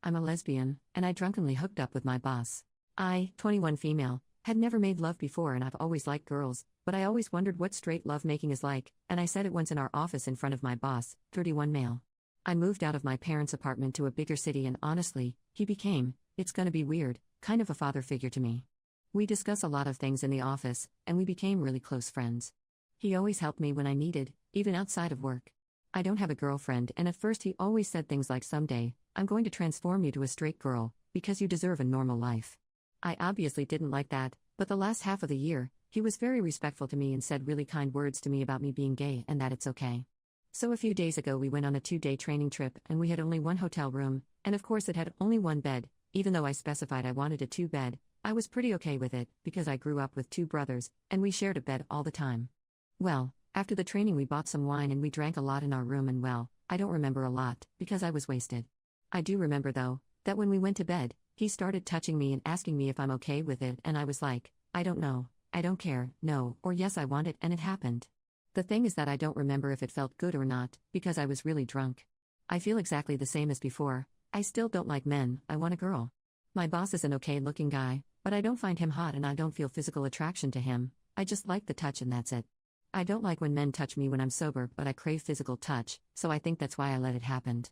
I'm a lesbian, and I drunkenly hooked up with my boss. I, 21 female, had never made love before and I've always liked girls, but I always wondered what straight lovemaking is like, and I said it once in our office in front of my boss, 31 male. I moved out of my parents' apartment to a bigger city and honestly, he became, it's gonna be weird, kind of a father figure to me. We discuss a lot of things in the office, and we became really close friends. He always helped me when I needed, even outside of work. I don't have a girlfriend, and at first he always said things like, someday, I'm going to transform you to a straight girl, because you deserve a normal life. I obviously didn't like that, but the last half of the year, he was very respectful to me and said really kind words to me about me being gay and that it's okay. So a few days ago we went on a 2-day training trip and we had only one hotel room, and of course it had only one bed, even though I specified I wanted a 2-bed, I was pretty okay with it, because I grew up with 2 brothers, and we shared a bed all the time. Well, after the training we bought some wine and we drank a lot in our room and well, I don't remember a lot, because I was wasted. I do remember though, that when we went to bed, he started touching me and asking me if I'm okay with it and I was like, I don't know, I don't care, no, or yes I want it and it happened. The thing is that I don't remember if it felt good or not, because I was really drunk. I feel exactly the same as before, I still don't like men, I want a girl. My boss is an okay looking guy, but I don't find him hot and I don't feel physical attraction to him, I just like the touch and that's it. I don't like when men touch me when I'm sober, but I crave physical touch, so I think that's why I let it happen.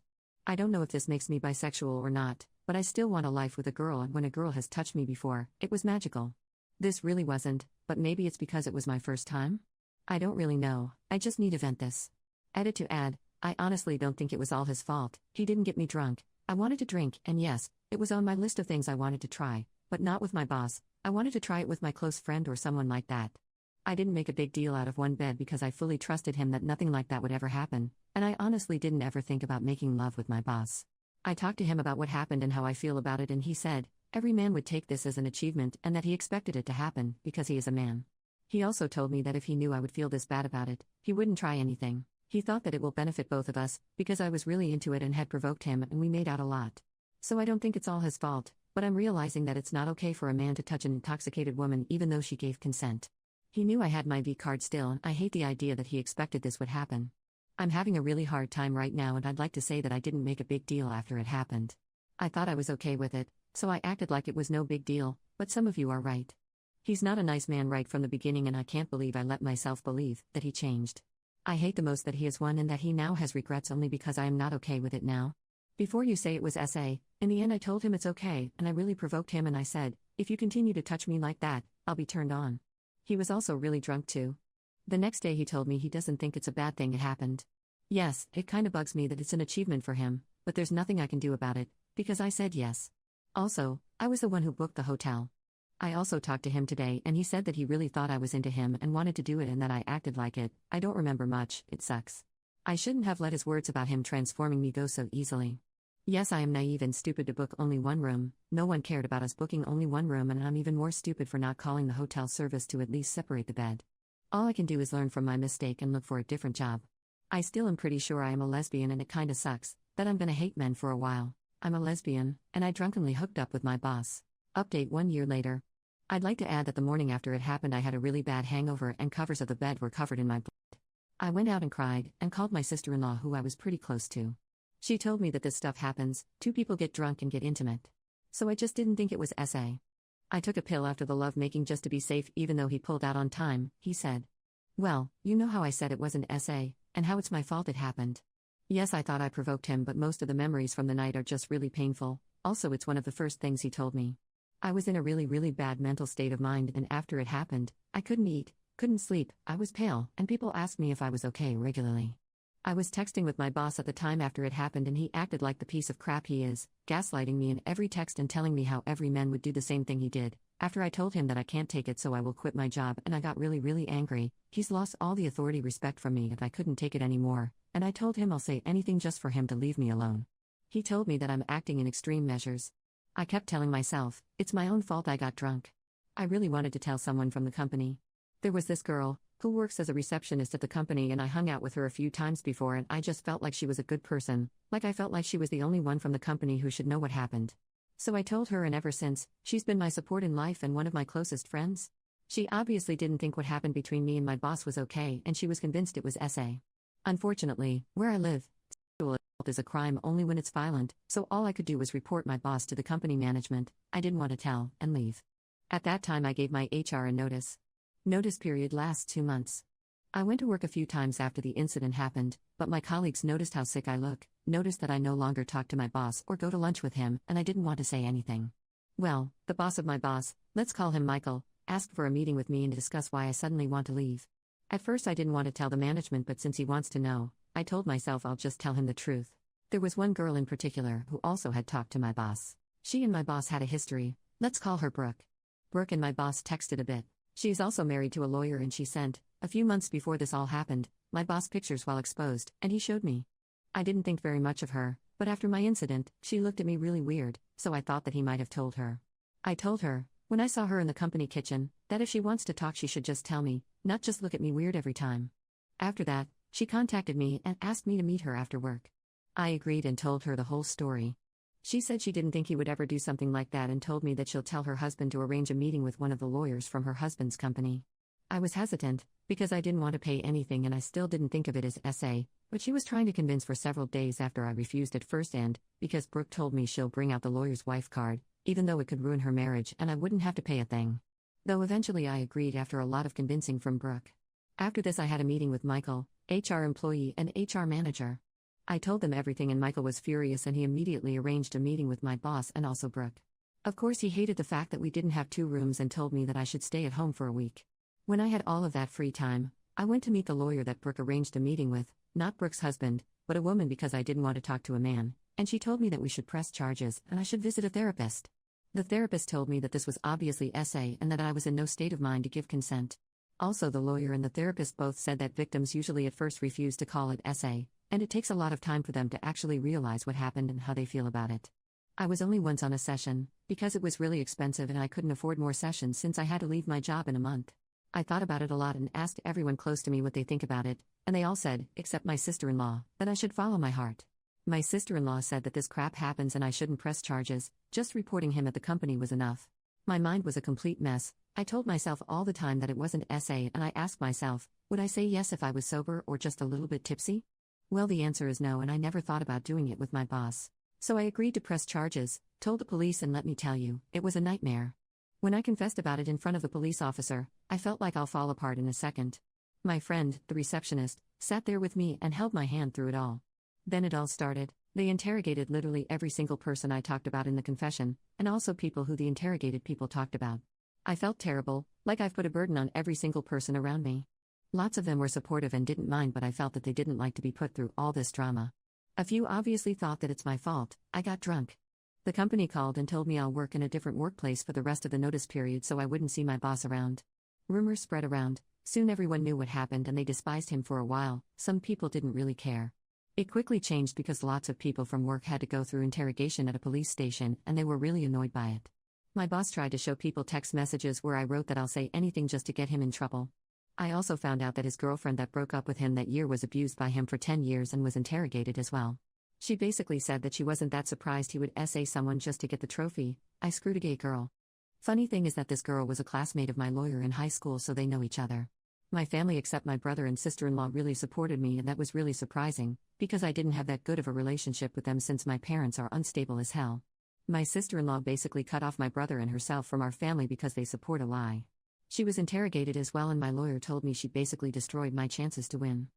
I don't know if this makes me bisexual or not, but I still want a life with a girl, and when a girl has touched me before, it was magical. This really wasn't, but maybe it's because it was my first time? I don't really know, I just need to vent this. Edit to add, I honestly don't think it was all his fault, he didn't get me drunk, I wanted to drink, and yes, it was on my list of things I wanted to try, but not with my boss, I wanted to try it with my close friend or someone like that. I didn't make a big deal out of one bed because I fully trusted him that nothing like that would ever happen, and I honestly didn't ever think about making love with my boss. I talked to him about what happened and how I feel about it, and he said, every man would take this as an achievement and that he expected it to happen, because he is a man. He also told me that if he knew I would feel this bad about it, he wouldn't try anything. He thought that it will benefit both of us, because I was really into it and had provoked him and we made out a lot. So I don't think it's all his fault, but I'm realizing that it's not okay for a man to touch an intoxicated woman even though she gave consent. He knew I had my V card still and I hate the idea that he expected this would happen. I'm having a really hard time right now and I'd like to say that I didn't make a big deal after it happened. I thought I was okay with it, so I acted like it was no big deal, but some of you are right. He's not a nice man right from the beginning and I can't believe I let myself believe that he changed. I hate the most that he is one and that he now has regrets only because I am not okay with it now. Before you say it was SA, in the end I told him it's okay and I really provoked him and I said, if you continue to touch me like that, I'll be turned on. He was also really drunk too. The next day he told me he doesn't think it's a bad thing it happened. Yes, it kinda bugs me that it's an achievement for him, but there's nothing I can do about it, because I said yes. Also, I was the one who booked the hotel. I also talked to him today and he said that he really thought I was into him and wanted to do it and that I acted like it. I don't remember much, it sucks. I shouldn't have let his words about him transforming me go so easily. Yes, I am naive and stupid to book only one room, no one cared about us booking only one room and I'm even more stupid for not calling the hotel service to at least separate the bed. All I can do is learn from my mistake and look for a different job. I still am pretty sure I am a lesbian and it kinda sucks, that I'm gonna hate men for a while. I'm a lesbian, and I drunkenly hooked up with my boss. Update 1 year later. I'd like to add that the morning after it happened I had a really bad hangover and covers of the bed were covered in my blood. I went out and cried, and called my sister-in-law who I was pretty close to. She told me that this stuff happens, 2 people get drunk and get intimate. So I just didn't think it was SA. I took a pill after the lovemaking just to be safe even though he pulled out on time, he said. Well, you know how I said it wasn't SA, and how it's my fault it happened. Yes, I thought I provoked him but most of the memories from the night are just really painful, also it's one of the first things he told me. I was in a really bad mental state of mind and after it happened, I couldn't eat, couldn't sleep, I was pale, and people asked me if I was okay regularly. I was texting with my boss at the time after it happened and he acted like the piece of crap he is, gaslighting me in every text and telling me how every man would do the same thing he did. After I told him that I can't take it so I will quit my job and I got really angry, he's lost all the authority respect from me if I couldn't take it anymore, and I told him I'll say anything just for him to leave me alone. He told me that I'm acting in extreme measures. I kept telling myself, it's my own fault I got drunk. I really wanted to tell someone from the company. There was this girl, who works as a receptionist at the company and I hung out with her a few times before and I just felt like she was a good person, like I felt like she was the only one from the company who should know what happened. So I told her and ever since, she's been my support in life and one of my closest friends. She obviously didn't think what happened between me and my boss was okay and she was convinced it was SA. Unfortunately, where I live, is a crime only when it's violent, so all I could do was report my boss to the company management. I didn't want to tell, and leave. At that time, I gave my HR a notice. Notice period lasts 2 months. I went to work a few times after the incident happened, but my colleagues noticed how sick I look, noticed that I no longer talk to my boss or go to lunch with him, and I didn't want to say anything. Well, the boss of my boss, let's call him Michael, asked for a meeting with me and to discuss why I suddenly want to leave. At first I didn't want to tell the management, but since he wants to know, I told myself I'll just tell him the truth. There was one girl in particular who also had talked to my boss. She and my boss had a history. Let's call her Brooke. Brooke and my boss texted a bit. She is also married to a lawyer, and she sent, a few months before this all happened, my boss pictures while exposed, and he showed me. I didn't think very much of her, but after my incident, she looked at me really weird, so I thought that he might have told her. I told her, when I saw her in the company kitchen, that if she wants to talk she should just tell me, not just look at me weird every time. After that, she contacted me and asked me to meet her after work. I agreed and told her the whole story. She said she didn't think he would ever do something like that and told me that she'll tell her husband to arrange a meeting with one of the lawyers from her husband's company. I was hesitant, because I didn't want to pay anything and I still didn't think of it as SA, but she was trying to convince for several days after I refused at first, and because Brooke told me she'll bring out the lawyer's wife card, even though it could ruin her marriage and I wouldn't have to pay a thing. Though eventually I agreed after a lot of convincing from Brooke. After this I had a meeting with Michael, HR employee and HR manager. I told them everything and Michael was furious and he immediately arranged a meeting with my boss and also Brooke. Of course he hated the fact that we didn't have 2 rooms and told me that I should stay at home for a week. When I had all of that free time, I went to meet the lawyer that Brooke arranged a meeting with, not Brooke's husband, but a woman, because I didn't want to talk to a man, and she told me that we should press charges and I should visit a therapist. The therapist told me that this was obviously SA and that I was in no state of mind to give consent. Also, the lawyer and the therapist both said that victims usually at first refuse to call it SA, and it takes a lot of time for them to actually realize what happened and how they feel about it. I was only once on a session, because it was really expensive and I couldn't afford more sessions since I had to leave my job in a month. I thought about it a lot and asked everyone close to me what they think about it, and they all said, except my sister-in-law, that I should follow my heart. My sister-in-law said that this crap happens and I shouldn't press charges, just reporting him at the company was enough. My mind was a complete mess. I told myself all the time that it wasn't SA, and I asked myself, would I say yes if I was sober or just a little bit tipsy? Well, the answer is no, and I never thought about doing it with my boss. So I agreed to press charges, told the police, and let me tell you, it was a nightmare. When I confessed about it in front of the police officer, I felt like I'll fall apart in a second. My friend, the receptionist, sat there with me and held my hand through it all. Then it all started. They interrogated literally every single person I talked about in the confession, and also people who the interrogated people talked about. I felt terrible, like I've put a burden on every single person around me. Lots of them were supportive and didn't mind, but I felt that they didn't like to be put through all this drama. A few obviously thought that it's my fault. I got drunk. The company called and told me I'll work in a different workplace for the rest of the notice period so I wouldn't see my boss around. Rumors spread around. Soon everyone knew what happened and they despised him for a while. Some people didn't really care. It quickly changed because lots of people from work had to go through interrogation at a police station and they were really annoyed by it. My boss tried to show people text messages where I wrote that I'll say anything just to get him in trouble. I also found out that his girlfriend that broke up with him that year was abused by him for 10 years and was interrogated as well. She basically said that she wasn't that surprised he would SA someone just to get the trophy. I screwed a gay girl. Funny thing is that this girl was a classmate of my lawyer in high school, so they know each other. My family except my brother and sister-in-law really supported me, and that was really surprising, because I didn't have that good of a relationship with them since my parents are unstable as hell. My sister-in-law basically cut off my brother and herself from our family because they support a lie. She was interrogated as well, and my lawyer told me she basically destroyed my chances to win.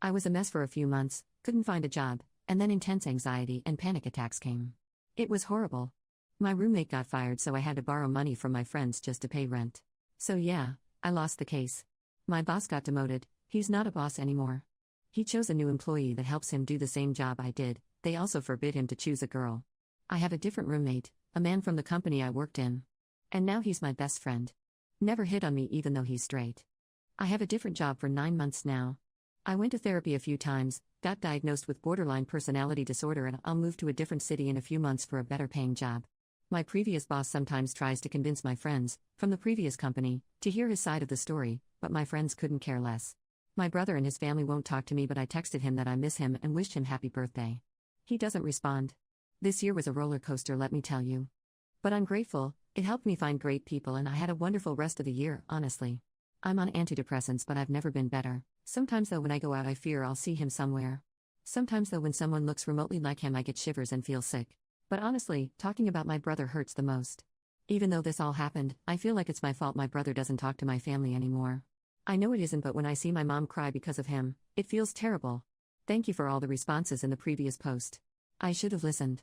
I was a mess for a few months, couldn't find a job, and then intense anxiety and panic attacks came. It was horrible. My roommate got fired, so I had to borrow money from my friends just to pay rent. So yeah, I lost the case. My boss got demoted. He's not a boss anymore. He chose a new employee that helps him do the same job I did. They also forbid him to choose a girl. I have a different roommate, a man from the company I worked in. And now he's my best friend. Never hit on me even though he's straight. I have a different job for 9 months now. I went to therapy a few times, got diagnosed with borderline personality disorder, and I'll move to a different city in a few months for a better paying job. My previous boss sometimes tries to convince my friends, from the previous company, to hear his side of the story, but my friends couldn't care less. My brother and his family won't talk to me, but I texted him that I miss him and wished him happy birthday. He doesn't respond. This year was a roller coaster, let me tell you. But I'm grateful, it helped me find great people and I had a wonderful rest of the year, honestly. I'm on antidepressants, but I've never been better. Sometimes though when I go out I fear I'll see him somewhere. Sometimes, though, when someone looks remotely like him, I get shivers and feel sick. But honestly, talking about my brother hurts the most. Even though this all happened, I feel like it's my fault my brother doesn't talk to my family anymore. I know it isn't, but when I see my mom cry because of him, it feels terrible. Thank you for all the responses in the previous post. I should have listened.